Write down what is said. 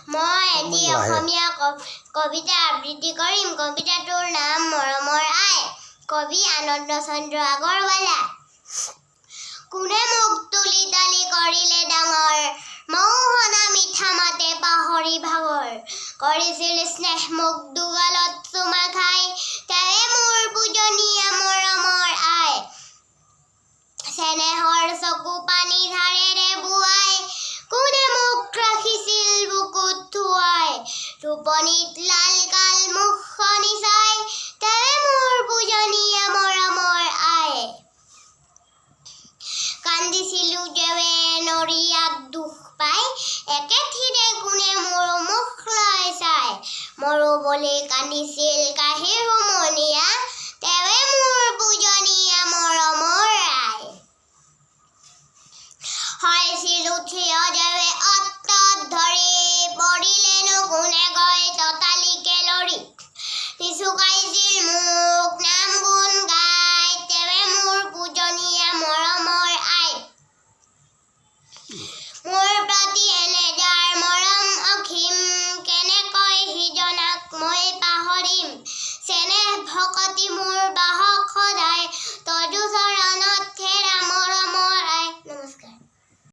মই এটি অসমীয়া কবিতা আবৃত্তি কৰিম। কবিতাটোৰ নাম মৰমৰ আই। কবি আনন্দ চন্দ্ৰ আগৰৱালা। কোনে মোক তুলি তালি কৰিলে ডাঙৰ, মৌহনা মিঠা মাতে পাহৰি ভাগৰ। কৰিছিল স্নেহ মোক দুগালত চুমা খাই, তাৰে মোৰ পূজনীয়া মৰমৰ আই। চেনেহৰ চকু পানী ধাৰেৰে বুৱাই, কোনে মোক ৰাখিছিল বুকুত থুৱাই। টোপনিত লাল কাল মুখনি চাই, তাৰে মোৰ পূজনীয়া মৰমৰ আই। কান্দিছিলো যেৱে নৰিয়াত দুখ পাই, একেঠিৰে কোনে মোৰ মুখলৈ চাই। মৰো বুলি কান্দিছিল কাহিৰ